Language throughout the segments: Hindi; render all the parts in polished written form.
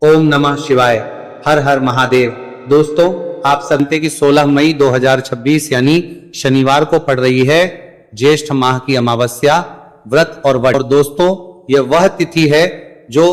ओम नमः शिवाय। हर हर महादेव। दोस्तों, आप जानते कि 16 मई 2026 यानी शनिवार को पड़ रही है ज्येष्ठ माह की अमावस्या, व्रत और वट। और दोस्तों, यह वह तिथि है जो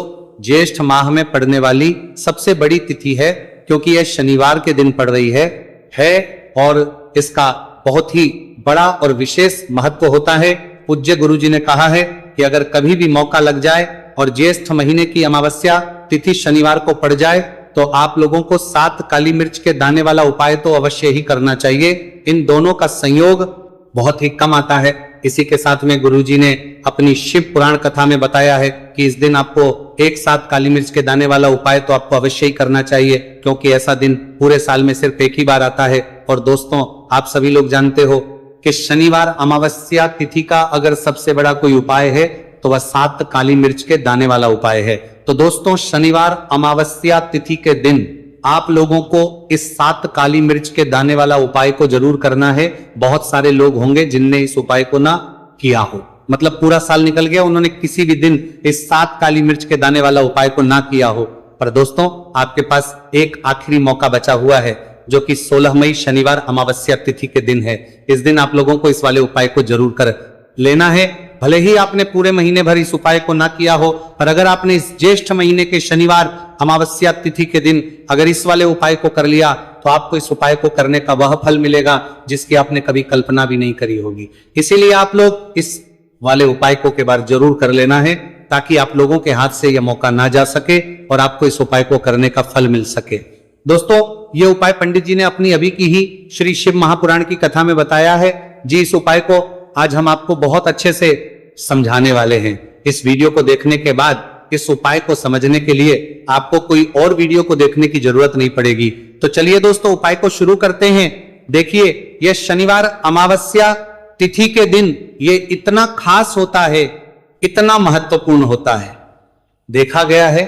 ज्येष्ठ माह में पड़ने वाली सबसे बड़ी तिथि है, क्योंकि यह शनिवार के दिन पड़ रही है और इसका बहुत ही बड़ा और विशेष महत्व होता है। पूज्य गुरु जी ने कहा है कि अगर कभी भी मौका लग जाए और ज्येष्ठ महीने की अमावस्या तिथि शनिवार को पड़ जाए तो आप लोगों को 7 काली मिर्च के दाने वाला उपाय तो अवश्य ही करना चाहिए। इन दोनों का संयोग बहुत ही कम आता है। इसी के साथ में गुरुजी ने अपनी शिव पुराण कथा में बताया है कि इस दिन आपको एक साथ काली मिर्च के दाने वाला उपाय तो आपको अवश्य ही करना चाहिए, क्योंकि ऐसा दिन पूरे साल में सिर्फ एक ही बार आता है। और दोस्तों, आप सभी लोग जानते हो कि शनिवार अमावस्या तिथि का अगर सबसे बड़ा कोई उपाय है तो वह 7 काली मिर्च के दाने वाला उपाय है। तो दोस्तों, शनिवार अमावस्या तिथि के दिन आप लोगों को इस 7 काली मिर्च के दाने वाला उपाय को जरूर करना है। बहुत सारे लोग होंगे जिनने इस उपाय को ना किया हो, मतलब पूरा साल निकल गया, उन्होंने किसी भी दिन इस 7 काली मिर्च के दाने वाला उपाय को ना किया हो। पर दोस्तों, आपके पास एक आखिरी मौका बचा हुआ है, जो कि 16 मई शनिवार अमावस्या तिथि के दिन है। इस दिन आप लोगों को इस वाले उपाय को जरूर कर लेना है। भले ही आपने पूरे महीने भर इस उपाय को ना किया हो, पर अगर आपने इस ज्येष्ठ महीने के शनिवार अमावस्या तिथि के दिन अगर इस वाले उपाय को कर लिया तो आपको इस उपाय को करने का वह फल मिलेगा जिसकी आपने कभी कल्पना भी नहीं करी होगी। इसीलिए आप लोग इस वाले उपाय को के बार जरूर कर लेना है, ताकि आप लोगों के हाथ से यह मौका ना जा सके और आपको इस उपाय को करने का फल मिल सके। दोस्तों, ये उपाय पंडित जी ने अपनी अभी की ही श्री शिव महापुराण की कथा में बताया है जी। इस उपाय को आज हम आपको बहुत अच्छे से समझाने वाले हैं। इस वीडियो को देखने के बाद इस उपाय को समझने के लिए आपको कोई और वीडियो को देखने की जरूरत नहीं पड़ेगी। तो चलिए दोस्तों, उपाय को शुरू करते हैं। देखिए, यह शनिवार अमावस्या तिथि के दिन ये इतना खास होता है, इतना महत्वपूर्ण होता है। देखा गया है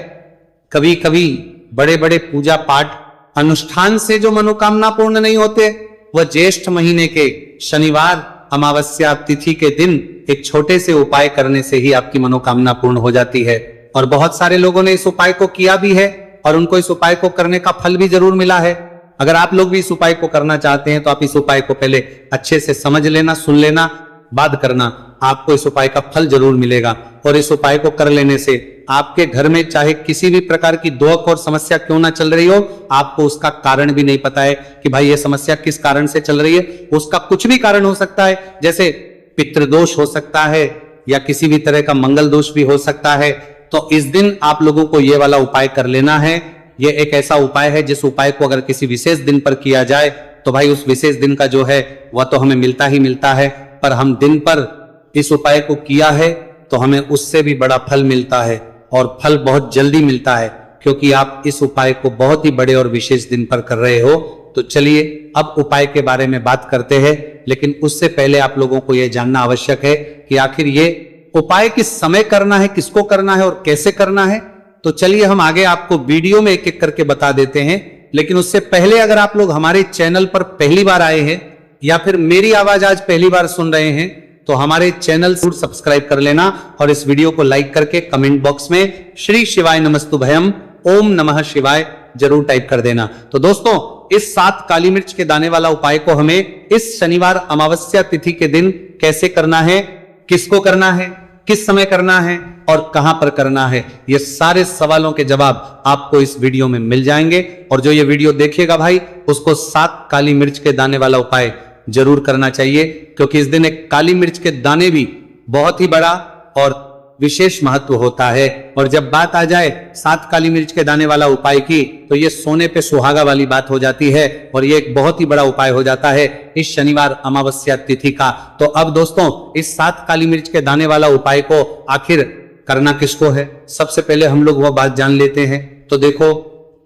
कभी कभी बड़े बड़े पूजा पाठ अनुष्ठान से जो मनोकामना पूर्ण नहीं होते, वह ज्येष्ठ महीने के शनिवार अमावस्या तिथि के दिन एक छोटे से उपाय करने से ही आपकी मनोकामना पूर्ण हो जाती है। और बहुत सारे लोगों ने इस उपाय को किया भी है और उनको इस उपाय को करने का फल भी जरूर मिला है। अगर आप लोग भी इस उपाय को करना चाहते हैं तो आप इस उपाय को पहले अच्छे से समझ लेना, सुन लेना, बाद करना। आपको इस उपाय का फल जरूर मिलेगा। और इस उपाय को कर लेने से आपके घर में चाहे किसी भी प्रकार की दुख और समस्या क्यों ना चल रही हो, आपको उसका कारण भी नहीं पता है कि भाई ये समस्या किस कारण से चल रही है। उसका कुछ भी कारण हो सकता है, जैसे पितृदोष हो सकता है या किसी भी तरह का मंगल दोष भी हो सकता है। तो इस दिन आप लोगों को ये वाला उपाय कर लेना है। ये एक ऐसा उपाय है जिस उपाय को अगर किसी विशेष दिन पर किया जाए तो भाई उस विशेष दिन का जो है वह तो हमें मिलता ही मिलता है, पर हम दिन पर इस उपाय को किया है तो हमें उससे भी बड़ा फल मिलता है, और फल बहुत जल्दी मिलता है, क्योंकि आप इस उपाय को बहुत ही बड़े और विशेष दिन पर कर रहे हो। तो चलिए अब उपाय के बारे में बात करते हैं, लेकिन उससे पहले आप लोगों को यह जानना आवश्यक है कि आखिर ये उपाय किस समय करना है, किसको करना है और कैसे करना है। तो चलिए हम आगे आपको वीडियो में एक एक करके बता देते हैं। लेकिन उससे पहले अगर आप लोग हमारे चैनल पर पहली बार आए हैं या फिर मेरी आवाज आज पहली बार सुन रहे हैं तो हमारे चैनल जरूर सब्सक्राइब कर लेना और इस वीडियो को लाइक करके कमेंट बॉक्स में श्री शिवाय नमस्तुभयम ओम नमः शिवाय जरूर टाइप कर देना। तो दोस्तों, इस 7 काली मिर्च के दाने वाला उपाय को हमें इस शनिवार अमावस्या तिथि के दिन कैसे करना है, किसको करना है, किस समय करना है और कहां पर करना है, ये सारे सवालों के जवाब आपको इस वीडियो में मिल जाएंगे। और जो ये वीडियो देखेगा भाई, उसको 7 काली मिर्च के दाने वाला उपाय जरूर करना चाहिए, क्योंकि इस दिन एक काली मिर्च के दाने भी बहुत ही बड़ा और विशेष महत्व होता है। और जब बात आ जाए 7 काली मिर्च के दाने वाला उपाय की, तो ये सोने पे सुहागा वाली बात हो जाती है और ये एक बहुत ही बड़ा उपाय हो जाता है इस शनिवार अमावस्या तिथि का। तो अब दोस्तों, इस 7 काली मिर्च के दाने वाला उपाय को आखिर करना किसको है, सबसे पहले हम लोग वह बात जान लेते हैं। तो देखो,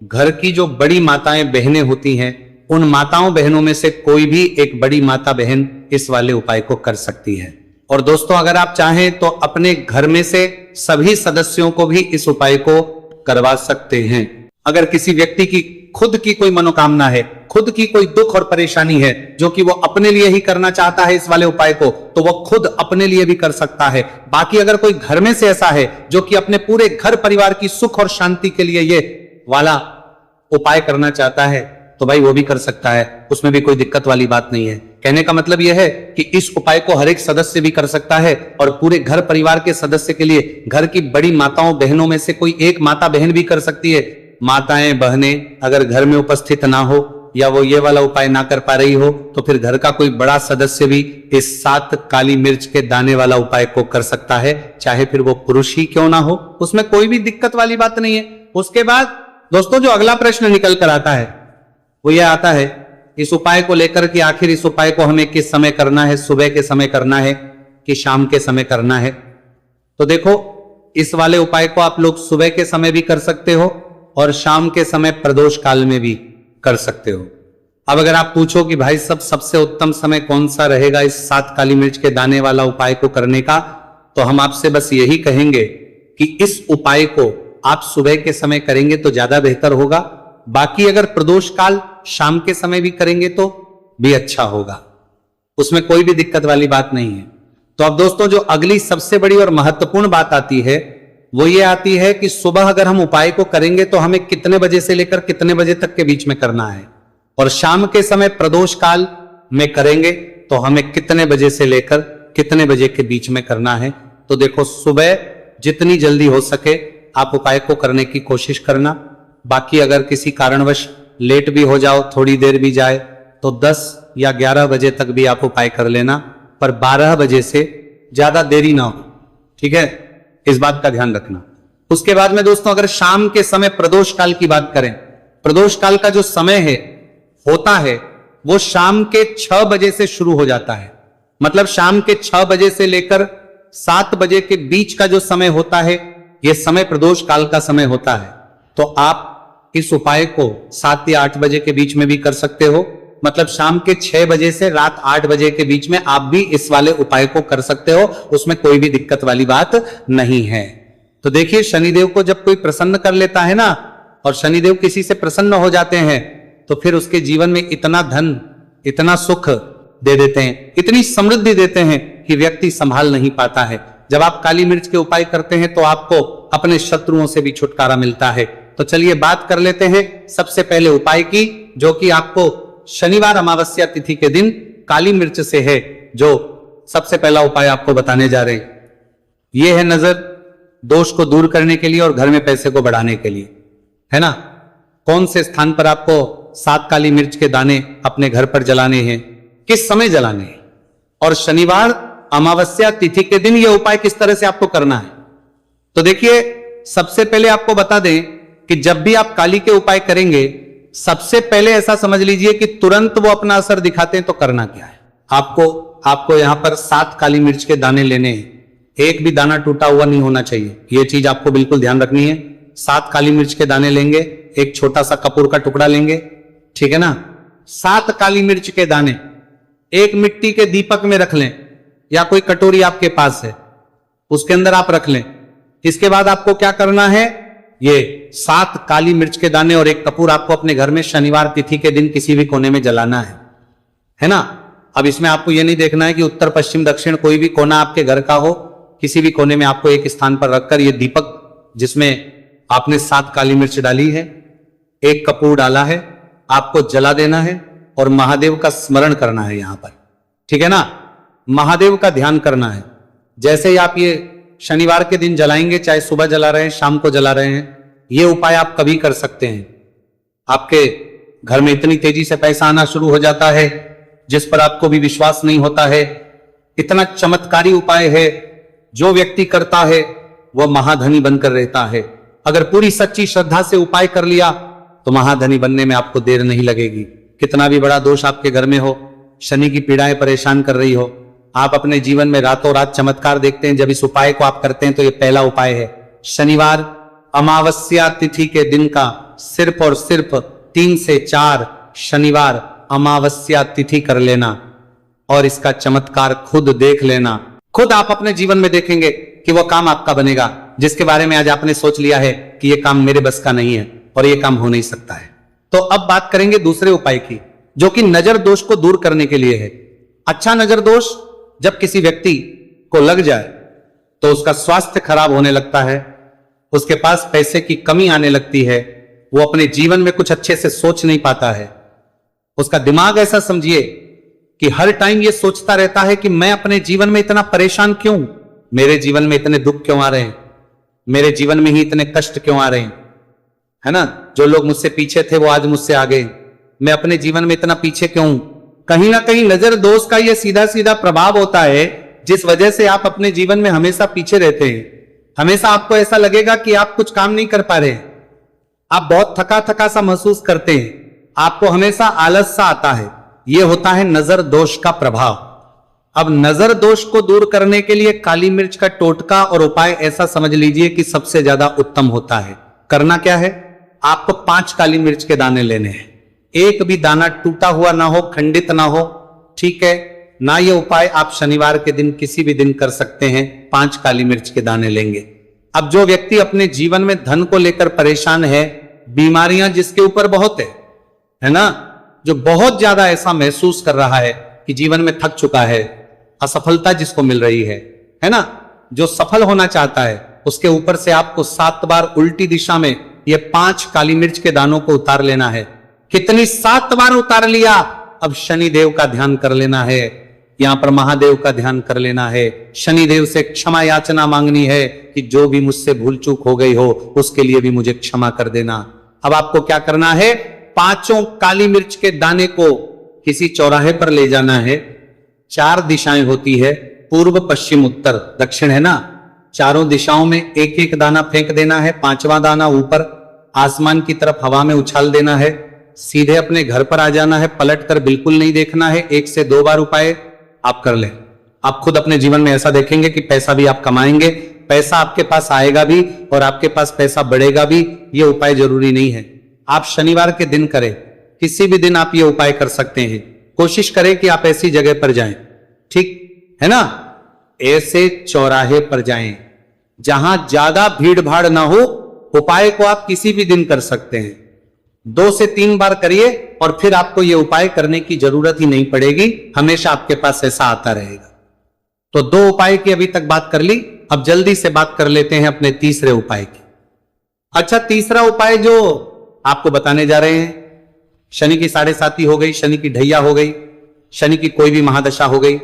घर की जो बड़ी माताएं बहनें होती हैं, उन माताओं बहनों में से कोई भी एक बड़ी माता बहन इस वाले उपाय को कर सकती है। और दोस्तों, अगर आप चाहें तो अपने घर में से सभी सदस्यों को भी इस उपाय को करवा सकते हैं। अगर किसी व्यक्ति की खुद की कोई मनोकामना है, खुद की कोई दुख और परेशानी है जो कि वो अपने लिए ही करना चाहता है इस वाले उपाय को, तो वो खुद अपने लिए भी कर सकता है। बाकी अगर कोई घर में से ऐसा है जो कि अपने पूरे घर परिवार की सुख और शांति के लिए ये वाला उपाय करना चाहता है तो भाई वो भी कर सकता है, उसमें भी कोई दिक्कत वाली बात नहीं है। कहने का मतलब यह है कि इस उपाय को हर एक सदस्य भी कर सकता है और पूरे घर परिवार के सदस्य के लिए घर की बड़ी माताओं बहनों में से कोई एक माता बहन भी कर सकती है। माताएं बहनें अगर घर में उपस्थित ना हो या वो ये वाला उपाय ना कर पा रही हो तो फिर घर का कोई बड़ा सदस्य भी इस 7 काली मिर्च के दाने वाला उपाय को कर सकता है, चाहे फिर वो पुरुष ही क्यों ना हो, उसमें कोई भी दिक्कत वाली बात नहीं है। उसके बाद दोस्तों जो अगला प्रश्न निकल कर आता है वो ये आता है इस उपाय को लेकर कि आखिर इस उपाय को हमें किस समय करना है, सुबह के समय करना है कि शाम के समय करना है। तो देखो इस वाले उपाय को आप लोग सुबह के समय भी कर सकते हो और शाम के समय प्रदोष काल में भी कर सकते हो। अब अगर आप पूछो कि भाई सबसे उत्तम समय कौन सा रहेगा इस 7 काली मिर्च के दाने वाला उपाय को करने का, तो हम आपसे बस यही कहेंगे कि इस उपाय को आप सुबह के समय करेंगे तो ज्यादा बेहतर होगा। बाकी अगर प्रदोष काल शाम के समय भी करेंगे तो भी अच्छा होगा, उसमें कोई भी दिक्कत वाली बात नहीं है। तो अब दोस्तों जो अगली सबसे बड़ी और महत्वपूर्ण बात आती है वो ये आती है कि सुबह अगर हम उपाय को करेंगे तो हमें कितने बजे से लेकर कितने बजे तक के बीच में करना है, और शाम के समय प्रदोष काल में करेंगे तो हमें कितने बजे से लेकर कितने बजे के बीच में करना है। तो देखो सुबह जितनी जल्दी हो सके आप उपाय को करने की कोशिश करना। बाकी अगर किसी कारणवश लेट भी हो जाओ, थोड़ी देर भी जाए, तो 10 या 11 बजे तक भी आप उपाय कर लेना, पर 12 बजे से ज्यादा देरी ना हो, ठीक है, इस बात का ध्यान रखना। उसके बाद में दोस्तों अगर शाम के समय प्रदोष काल की बात करें, प्रदोष काल का जो समय है होता है वो शाम के 6 बजे से शुरू हो जाता है। मतलब शाम के 6 बजे से लेकर 7 बजे के बीच का जो समय होता है यह समय प्रदोष काल का समय होता है। तो आप इस उपाय को 7 या 8 बजे के बीच में भी कर सकते हो। मतलब शाम के 6 बजे से रात 8 बजे के बीच में आप भी इस वाले उपाय को कर सकते हो, उसमें कोई भी दिक्कत वाली बात नहीं है। तो देखिए शनिदेव को जब कोई प्रसन्न कर लेता है ना, और शनिदेव किसी से प्रसन्न हो जाते हैं तो फिर उसके जीवन में इतना धन, इतना सुख दे देते हैं, इतनी समृद्धि देते हैं कि व्यक्ति संभाल नहीं पाता है। जब आप काली मिर्च के उपाय करते हैं तो आपको अपने शत्रुओं से भी छुटकारा मिलता है। तो चलिए बात कर लेते हैं सबसे पहले उपाय की, जो कि आपको शनिवार अमावस्या तिथि के दिन काली मिर्च से है। जो सबसे पहला उपाय आपको बताने जा रहे हैं यह है नजर दोष को दूर करने के लिए और घर में पैसे को बढ़ाने के लिए, है ना। कौन से स्थान पर आपको 7 काली मिर्च के दाने अपने घर पर जलाने हैं, किस समय जलाने हैं, और शनिवार अमावस्या तिथि के दिन यह उपाय किस तरह से आपको करना है। तो देखिए सबसे पहले आपको बता दें कि जब भी आप काली के उपाय करेंगे सबसे पहले ऐसा समझ लीजिए कि तुरंत वो अपना असर दिखाते हैं। तो करना क्या है, आपको यहां पर 7 काली मिर्च के दाने लेने हैं, एक भी दाना टूटा हुआ नहीं होना चाहिए, यह चीज आपको बिल्कुल ध्यान रखनी है। 7 काली मिर्च के दाने लेंगे, एक छोटा सा कपूर का टुकड़ा लेंगे, ठीक है ना। 7 काली मिर्च के दाने एक मिट्टी के दीपक में रख लें या कोई कटोरी आपके पास है उसके अंदर आप रख लें। इसके बाद आपको क्या करना है, ये 7 काली मिर्च के दाने और एक कपूर आपको अपने घर में शनिवार तिथि के दिन किसी भी कोने में जलाना है ना। अब इसमें आपको ये नहीं देखना है कि उत्तर पश्चिम दक्षिण कोई भी कोना आपके घर का हो, किसी भी कोने में आपको एक स्थान पर रखकर ये दीपक जिसमें आपने 7 काली मिर्च डाली है, एक कपूर डाला है, आपको जला देना है और महादेव का स्मरण करना है यहां पर, ठीक है ना। महादेव का ध्यान करना है। जैसे ही आप ये शनिवार के दिन जलाएंगे, चाहे सुबह जला रहे हैं शाम को जला रहे हैं, ये उपाय आप कभी कर सकते हैं। आपके घर में इतनी तेजी से पैसा आना शुरू हो जाता है जिस पर आपको भी विश्वास नहीं होता है। इतना चमत्कारी उपाय है, जो व्यक्ति करता है वह महाधनी बनकर रहता है। अगर पूरी सच्ची श्रद्धा से उपाय कर लिया तो महाधनी बनने में आपको देर नहीं लगेगी। कितना भी बड़ा दोष आपके घर में हो, शनि की पीड़ाएं परेशान कर रही हो, आप अपने जीवन में रातों रात चमत्कार देखते हैं जब इस उपाय को आप करते हैं। तो ये पहला उपाय है, शनिवार अमावस्या तिथि के दिन का सिर्फ और सिर्फ 3 से 4 शनिवार अमावस्या तिथि कर लेना और इसका चमत्कार खुद देख लेना। खुद आप अपने जीवन में देखेंगे कि वह काम आपका बनेगा जिसके बारे में आज आपने सोच लिया है कि यह काम मेरे बस का नहीं है और यह काम हो नहीं सकता है। तो अब बात करेंगे दूसरे उपाय की, जो कि नजर दोष को दूर करने के लिए है। अच्छा नजर दोष जब किसी व्यक्ति को लग जाए तो उसका स्वास्थ्य खराब होने लगता है, उसके पास पैसे की कमी आने लगती है, वो अपने जीवन में कुछ अच्छे से सोच नहीं पाता है। उसका दिमाग ऐसा समझिए कि हर टाइम ये सोचता रहता है कि मैं अपने जीवन में इतना परेशान क्यों, मेरे जीवन में इतने दुख क्यों आ रहे हैं, मेरे जीवन में ही इतने कष्ट क्यों आ रहे हैं, है ना। जो लोग मुझसे पीछे थे वो आज मुझसे आगे, मैं अपने जीवन में इतना पीछे क्यों हूं। कहीं ना कहीं नजर दोष का ये सीधा सीधा प्रभाव होता है, जिस वजह से आप अपने जीवन में हमेशा पीछे रहते हैं। हमेशा आपको ऐसा लगेगा कि आप कुछ काम नहीं कर पा रहे, आप बहुत थका थका सा महसूस करते हैं, आपको हमेशा आलस सा आता है। यह होता है नजर दोष का प्रभाव। अब नजर दोष को दूर करने के लिए काली मिर्च का टोटका और उपाय ऐसा समझ लीजिए कि सबसे ज्यादा उत्तम होता है। करना क्या है, आपको 5 काली मिर्च के दाने लेने हैं। एक भी दाना टूटा हुआ ना हो, खंडित ना हो, ठीक है ना। ये उपाय आप शनिवार के दिन किसी भी दिन कर सकते हैं। 5 काली मिर्च के दाने लेंगे। अब जो व्यक्ति अपने जीवन में धन को लेकर परेशान है, बीमारियां जिसके ऊपर बहुत है ना, जो बहुत ज्यादा ऐसा महसूस कर रहा है कि जीवन में थक चुका है, असफलता जिसको मिल रही है ना, जो सफल होना चाहता है, उसके ऊपर से आपको 7 बार उल्टी दिशा में ये 5 काली मिर्च के दानों को उतार लेना है। कितनी 7 बार उतार लिया। अब शनि देव का ध्यान कर लेना है, यहां पर महादेव का ध्यान कर लेना है, शनि देव से क्षमा याचना मांगनी है कि जो भी मुझसे भूल चूक हो गई हो उसके लिए भी मुझे क्षमा कर देना। अब आपको क्या करना है, 5 काली मिर्च के दाने को किसी चौराहे पर ले जाना है। 4 दिशाएं होती है, पूर्व पश्चिम उत्तर दक्षिण, है ना। चारों दिशाओं में एक एक दाना फेंक देना है। 5वां दाना ऊपर आसमान की तरफ हवा में उछाल देना है। सीधे अपने घर पर आ जाना है, पलट कर बिल्कुल नहीं देखना है। 1 से 2 बार उपाय आप कर लें। आप खुद अपने जीवन में ऐसा देखेंगे कि पैसा भी आप कमाएंगे, पैसा आपके पास आएगा भी और आपके पास पैसा बढ़ेगा भी। ये उपाय जरूरी नहीं है आप शनिवार के दिन करें, किसी भी दिन आप ये उपाय कर सकते हैं। कोशिश करें कि आप ऐसी जगह पर जाएं, ठीक है ना, ऐसे चौराहे पर जाएं जहां ज्यादा भीड़ भाड़ ना हो। उपाय को आप किसी भी दिन कर सकते हैं। 2 से 3 बार करिए और फिर आपको यह उपाय करने की जरूरत ही नहीं पड़ेगी, हमेशा आपके पास ऐसा आता रहेगा। तो 2 उपाय की अभी तक बात कर ली। अब जल्दी से बात कर लेते हैं अपने तीसरे उपाय की। अच्छा, तीसरा उपाय जो आपको बताने जा रहे हैं, शनि की 7.5 हो गई, शनि की ढैया हो गई, शनि की कोई भी महादशा हो गई,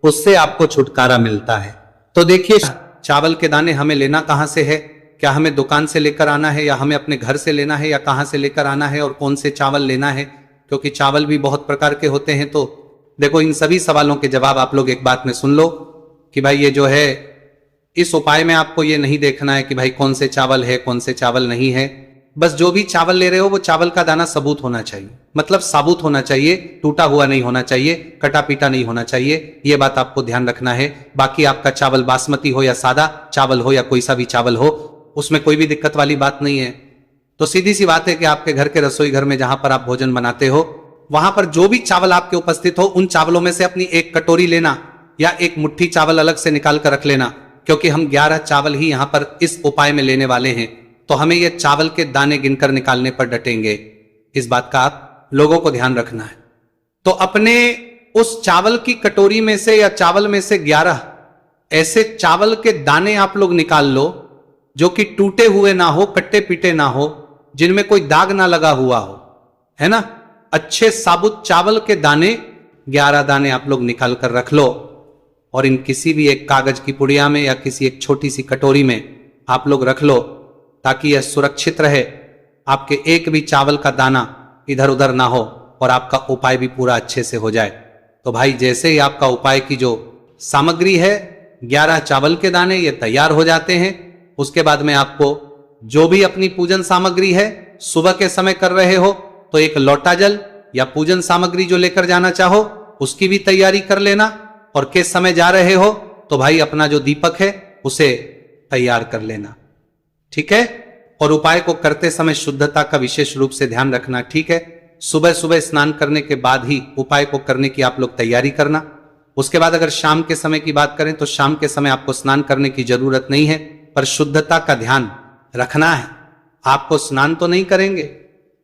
उससे आपको छुटकारा मिलता है। तो देखिए, चावल के दाने हमें लेना कहां से है, क्या हमें दुकान से लेकर आना है या हमें अपने घर से लेना है या कहां से लेकर आना है और कौन से चावल लेना है, क्योंकि चावल भी बहुत प्रकार के होते हैं। तो देखो, इन सभी सवालों के जवाब आप लोग एक बात में सुन लो कि भाई ये जो है, इस उपाय में आपको ये नहीं देखना है कि भाई कौन से चावल है कौन से चावल नहीं है। बस जो भी चावल ले रहे हो वो चावल का दाना सबूत होना चाहिए, मतलब साबुत होना चाहिए, टूटा हुआ नहीं होना चाहिए, कटा पीटा नहीं होना चाहिए। ये बात आपको ध्यान रखना है। बाकी आपका चावल बासमती हो या सादा चावल हो या कोई सा भी चावल हो, उसमें कोई भी दिक्कत वाली बात नहीं है। तो सीधी सी बात है कि आपके घर के रसोई घर में जहां पर आप भोजन बनाते हो, वहां पर जो भी चावल आपके उपस्थित हो, उन चावलों में से अपनी 1 कटोरी लेना या 1 मुट्ठी चावल अलग से निकाल कर रख लेना, क्योंकि हम 11 चावल ही यहां पर इस उपाय में लेने वाले हैं। तो हमें ये चावल के दाने गिनकर निकालने पर डटेंगे। इस बात का आप लोगों को ध्यान रखना है। तो अपने उस चावल की कटोरी में से या चावल में से 11 ऐसे चावल के दाने आप लोग निकाल लो जो कि टूटे हुए ना हो, कट्टे पीटे ना हो, जिनमें कोई दाग ना लगा हुआ हो, है ना। अच्छे साबुत चावल के दाने 11 दाने आप लोग निकाल कर रख लो और इन किसी भी एक कागज की पुड़िया में या किसी एक छोटी सी कटोरी में आप लोग रख लो, ताकि यह सुरक्षित रहे, आपके एक भी चावल का दाना इधर उधर ना हो और आपका उपाय भी पूरा अच्छे से हो जाए। तो भाई, जैसे ही आपका उपाय की जो सामग्री है, 11 चावल के दाने, ये तैयार हो जाते हैं। उसके बाद में आपको जो भी अपनी पूजन सामग्री है, सुबह के समय कर रहे हो तो 1 लोटा जल या पूजन सामग्री जो लेकर जाना चाहो उसकी भी तैयारी कर लेना। और किस समय जा रहे हो तो भाई अपना जो दीपक है उसे तैयार कर लेना, ठीक है। और उपाय को करते समय शुद्धता का विशेष रूप से ध्यान रखना, ठीक है। सुबह सुबह स्नान करने के बाद ही उपाय को करने की आप लोग तैयारी करना। उसके बाद अगर शाम के समय की बात करें तो शाम के समय आपको स्नान करने की जरूरत नहीं है, पर शुद्धता का ध्यान रखना है। आपको स्नान तो नहीं करेंगे,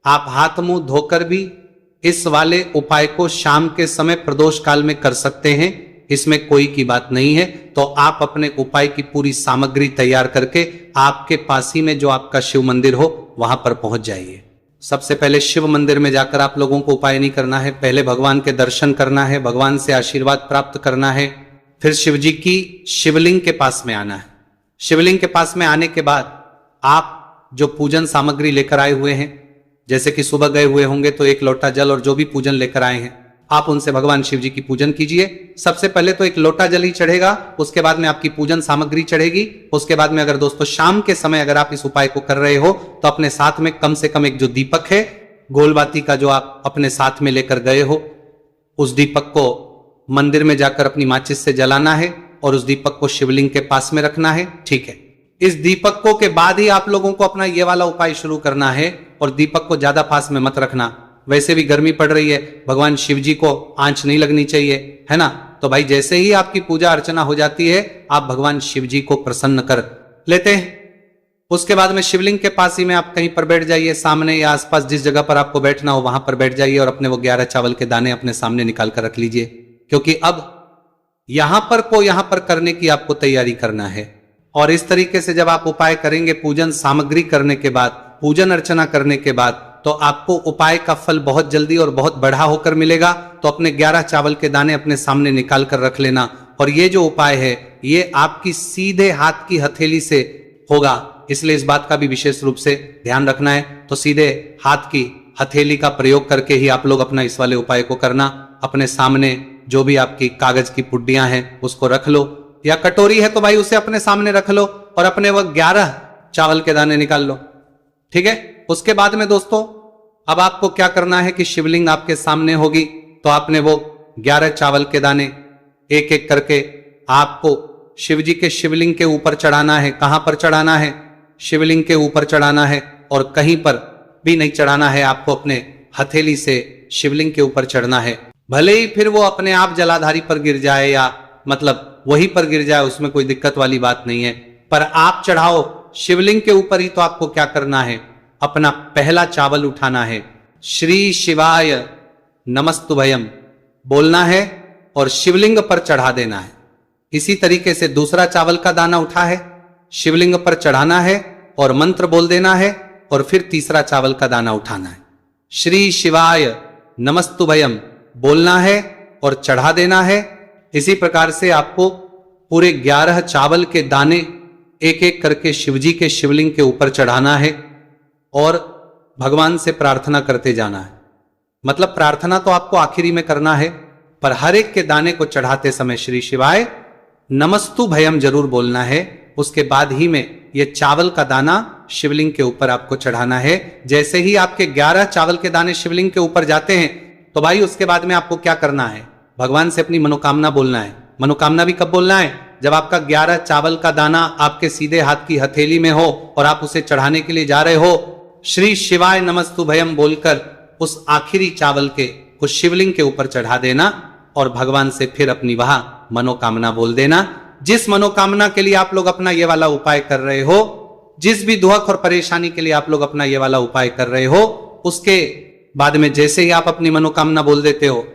आप हाथ मुंह धोकर भी इस वाले उपाय को शाम के समय प्रदोष काल में कर सकते हैं, इसमें कोई की बात नहीं है। तो आप अपने उपाय की पूरी सामग्री तैयार करके आपके पास ही में जो आपका शिव मंदिर हो वहां पर पहुंच जाइए। सबसे पहले शिव मंदिर में जाकर आप लोगों को उपाय नहीं करना है, पहले भगवान के दर्शन करना है, भगवान से आशीर्वाद प्राप्त करना है, फिर शिव जी की शिवलिंग के पास में आना है। शिवलिंग के पास में आने के बाद आप जो पूजन सामग्री लेकर आए हुए हैं, जैसे कि सुबह गए हुए होंगे तो 1 लोटा जल और जो भी पूजन लेकर आए हैं आप उनसे भगवान शिव जी की पूजन कीजिए। सबसे पहले तो 1 लोटा जल ही चढ़ेगा, उसके बाद में आपकी पूजन सामग्री चढ़ेगी। उसके बाद में अगर दोस्तों शाम के समय अगर आप इस उपाय को कर रहे हो तो अपने साथ में कम से कम एक जो दीपक है गोलबाती का जो आप अपने साथ में लेकर गए हो, उस दीपक को मंदिर में जाकर अपनी माचिस से जलाना है और उस दीपक को शिवलिंग के पास में रखना है। ठीक है, इस दीपकों के बाद ही आप लोगों को अपना ये वाला उपाय शुरू करना है और दीपक को ज्यादा पास में मत रखना। वैसे भी गर्मी पड़ रही है, भगवान शिव जी को आंच नहीं लगनी चाहिए, है ना। तो भाई जैसे ही आपकी पूजा अर्चना हो जाती है आप भगवान शिव जी को प्रसन्न कर लेते हैं। उसके बाद में शिवलिंग के पास ही में आप कहीं पर बैठ जाइए, सामने या आसपास जिस जगह पर आपको बैठना हो वहां पर बैठ जाइए और अपने वो 11 चावल के दाने अपने सामने निकाल कर रख लीजिए, क्योंकि अब यहां पर करने की आपको तैयारी करना है। और इस तरीके से जब आप उपाय करेंगे, पूजन सामग्री करने के बाद, पूजन अर्चना करने के बाद, तो आपको उपाय का फल बहुत जल्दी और बहुत बढ़ा होकर मिलेगा। तो अपने 11 चावल के दाने अपने सामने निकाल कर रख लेना। और ये जो उपाय है ये आपकी सीधे हाथ की हथेली से होगा, इसलिए इस बात का भी विशेष रूप से ध्यान रखना है। तो सीधे हाथ की हथेली का प्रयोग करके ही आप लोग अपना इस वाले उपाय को करना। अपने सामने जो भी आपकी कागज की पुड्डियां हैं उसको रख लो, या कटोरी है तो भाई उसे अपने सामने रख लो और अपने वह 11 चावल के दाने निकाल लो। ठीक है, उसके बाद में दोस्तों अब आपको क्या करना है कि शिवलिंग आपके सामने होगी, तो आपने वो 11 चावल के दाने एक एक करके आपको शिव जी के शिवलिंग के ऊपर चढ़ाना है। कहां पर चढ़ाना है? शिवलिंग के ऊपर चढ़ाना है, और कहीं पर भी नहीं चढ़ाना है, आपको अपने हथेली से शिवलिंग के ऊपर चढ़ना है। भले ही फिर वो अपने आप जलाधारी पर गिर जाए या मतलब वहीं पर गिर जाए, उसमें कोई दिक्कत वाली बात नहीं है, पर आप चढ़ाओ शिवलिंग के ऊपर ही। तो आपको क्या करना है, अपना पहला चावल उठाना है, श्री शिवाय नमस्तुभयम बोलना है और शिवलिंग पर चढ़ा देना है। इसी तरीके से दूसरा चावल का दाना उठा है, शिवलिंग पर चढ़ाना है और मंत्र बोल देना है, और फिर तीसरा चावल का दाना उठाना है, श्री शिवाय नमस्तुभयम बोलना है और चढ़ा देना है। इसी प्रकार से आपको पूरे 11 चावल के दाने एक एक करके शिवजी के शिवलिंग के ऊपर चढ़ाना है और भगवान से प्रार्थना करते जाना है। मतलब प्रार्थना तो आपको आखिरी में करना है, पर हर एक के दाने को चढ़ाते समय श्री शिवाय नमस्तु भयम जरूर बोलना है। उसके बाद ही में ये चावल का दाना शिवलिंग के ऊपर आपको चढ़ाना है। जैसे ही आपके 11 चावल के दाने शिवलिंग के ऊपर जाते हैं तो भाई उसके बाद में आपको क्या करना है, भगवान से अपनी मनोकामना बोलना है। मनोकामना भी कब बोलना है? जब आपका 11 चावल का दाना आपके सीधे हाथ की हथेली में हो और आप उसे चढ़ाने के लिए जा रहे हो, श्री शिवाय नमस्तु भयम बोलकर उस आखिरी चावल के उस शिवलिंग के ऊपर चढ़ा देना और भगवान से फिर अपनी वहां मनोकामना बोल देना। जिस मनोकामना के लिए आप लोग अपना ये वाला उपाय कर रहे हो, जिस भी दुख और परेशानी के लिए आप लोग अपना ये वाला उपाय कर रहे हो, उसके बाद में जैसे ही आप अपनी मनोकामना बोल देते हो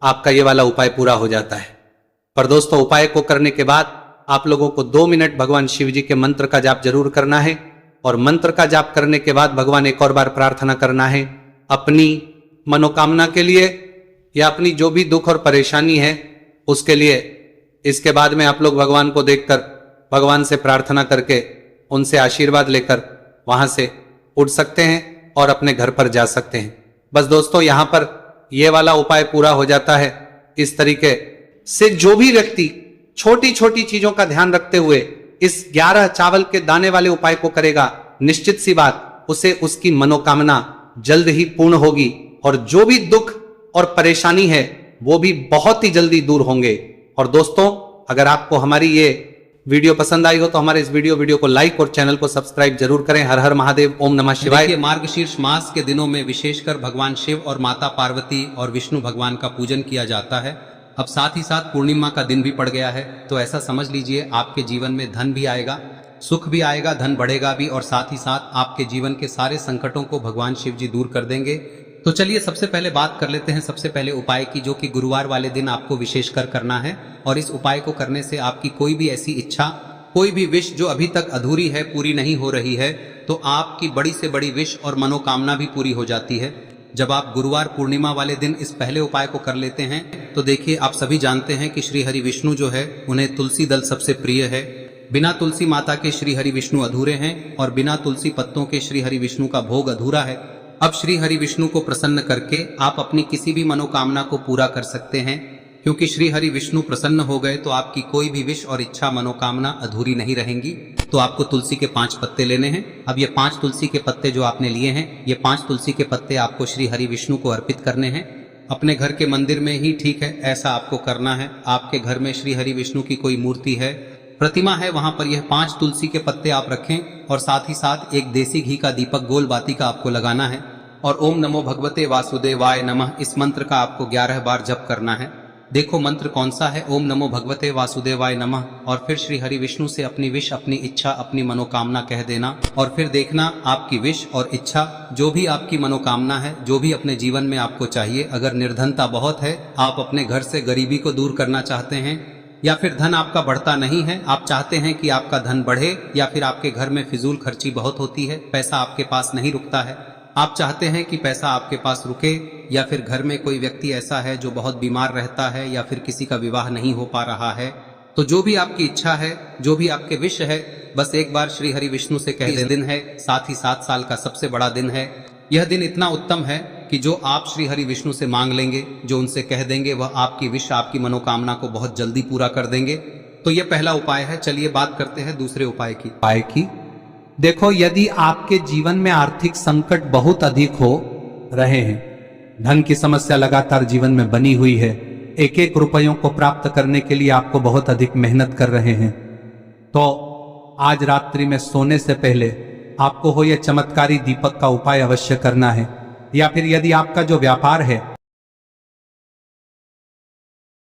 आपका ये वाला उपाय पूरा हो जाता है। पर दोस्तों उपाय को करने के बाद आप लोगों को 2 मिनट भगवान शिव जी के मंत्र का जाप जरूर करना है, और मंत्र का जाप करने के बाद भगवान एक और बार प्रार्थना करना है अपनी मनोकामना के लिए या अपनी जो भी दुख और परेशानी है उसके लिए। इसके बाद में आप लोग भगवान को देखकर भगवान से प्रार्थना करके उनसे आशीर्वाद लेकर वहां से उठ सकते हैं और अपने घर पर जा सकते हैं। बस दोस्तों यहां पर यह वाला उपाय पूरा हो जाता है। इस तरीके से जो भी व्यक्ति छोटी छोटी चीजों का ध्यान रखते हुए इस 11 चावल के दाने वाले उपाय को करेगा, निश्चित सी बात उसे उसकी मनोकामना जल्द ही पूर्ण होगी और जो भी दुख और परेशानी है वो भी बहुत ही जल्दी दूर होंगे। और दोस्तों अगर आपको हमारी ये वीडियो पसंद आई हो तो हमारे इस वीडियो को लाइक और चैनल को सब्सक्राइब जरूर करें। हर हर महादेव, ओम नमः शिवाय। मार्गशीर्ष मास के दिनों में विशेषकर भगवान शिव और माता पार्वती और विष्णु भगवान का पूजन किया जाता है। अब साथ ही साथ पूर्णिमा का दिन भी पड़ गया है, तो ऐसा समझ लीजिए आपके जीवन में धन भी आएगा, सुख भी आएगा, धन बढ़ेगा भी, और साथ ही साथ आपके जीवन के सारे संकटों को भगवान शिव जी दूर कर देंगे। तो चलिए सबसे पहले बात कर लेते हैं सबसे पहले उपाय की, जो कि गुरुवार वाले दिन आपको विशेषकर करना है। और इस उपाय को करने से आपकी कोई भी ऐसी इच्छा कोई भी विश जो अभी तक अधूरी है, पूरी नहीं हो रही है, तो आपकी बड़ी से बड़ी विश और मनोकामना भी पूरी हो जाती है। जब आप गुरुवार पूर्णिमा वाले दिन इस पहले उपाय को कर लेते हैं तो देखिए, आप सभी जानते हैं कि श्री हरि विष्णु जो है उन्हें तुलसी दल सबसे प्रिय है। बिना तुलसी माता के श्री हरि विष्णु अधूरे हैं और बिना तुलसी पत्तों के श्री हरि विष्णु का भोग अधूरा है। अब श्री हरि विष्णु को प्रसन्न करके आप अपनी किसी भी मनोकामना को पूरा कर सकते हैं, क्योंकि श्री हरि विष्णु प्रसन्न हो गए तो आपकी कोई भी विश और इच्छा मनोकामना अधूरी नहीं रहेंगी। तो आपको तुलसी के 5 पत्ते लेने हैं। अब ये 5 तुलसी के पत्ते जो आपने लिए हैं, ये 5 तुलसी के पत्ते आपको श्री हरि विष्णु को अर्पित करने हैं। अपने घर के मंदिर में ही ठीक है, ऐसा आपको करना है। आपके घर में श्री हरि विष्णु की कोई मूर्ति है, प्रतिमा है, वहां पर यह 5 तुलसी के पत्ते आप रखें और साथ ही साथ एक देसी घी का दीपक गोल बाती का आपको लगाना है और ओम नमो भगवते वासुदेवाय नमः इस मंत्र का आपको 11 बार जप करना है। देखो मंत्र कौन सा है, ओम नमो भगवते वासुदेवाय नमः, और फिर श्री हरि विष्णु से अपनी विश, अपनी इच्छा, अपनी मनोकामना कह देना और फिर देखना आपकी विश और इच्छा, जो भी आपकी मनोकामना है, जो भी अपने जीवन में आपको चाहिए। अगर निर्धनता बहुत है, आप अपने घर से गरीबी को दूर करना चाहते हैं, या फिर धन आपका बढ़ता नहीं है, आप चाहते हैं कि आपका धन बढ़े, या फिर आपके घर में फिजूल खर्ची बहुत होती है, पैसा आपके पास नहीं रुकता है, आप चाहते हैं कि पैसा आपके पास रुके, या फिर घर में कोई व्यक्ति ऐसा है जो बहुत बीमार रहता है, या फिर किसी का विवाह नहीं हो पा रहा है, तो जो भी आपकी इच्छा है, जो भी आपके विश है, बस एक बार श्री हरि विष्णु से कह दिन है। साथ ही 7 साल का सबसे बड़ा दिन है। यह दिन इतना उत्तम है कि जो आप श्री हरि विष्णु से मांग लेंगे, जो उनसे कह देंगे, वह आपकी विश, आपकी मनोकामना को बहुत जल्दी पूरा कर देंगे। तो यह पहला उपाय है। चलिए बात करते हैं दूसरे उपाय की। देखो, यदि आपके जीवन में आर्थिक संकट बहुत अधिक हो रहे हैं, धन की समस्या लगातार जीवन में बनी हुई है, एक एक रुपयों को प्राप्त करने के लिए आपको बहुत अधिक मेहनत कर रहे हैं, तो आज रात्रि में सोने से पहले आपको हो यह चमत्कारी दीपक का उपाय अवश्य करना है। या फिर यदि आपका जो व्यापार है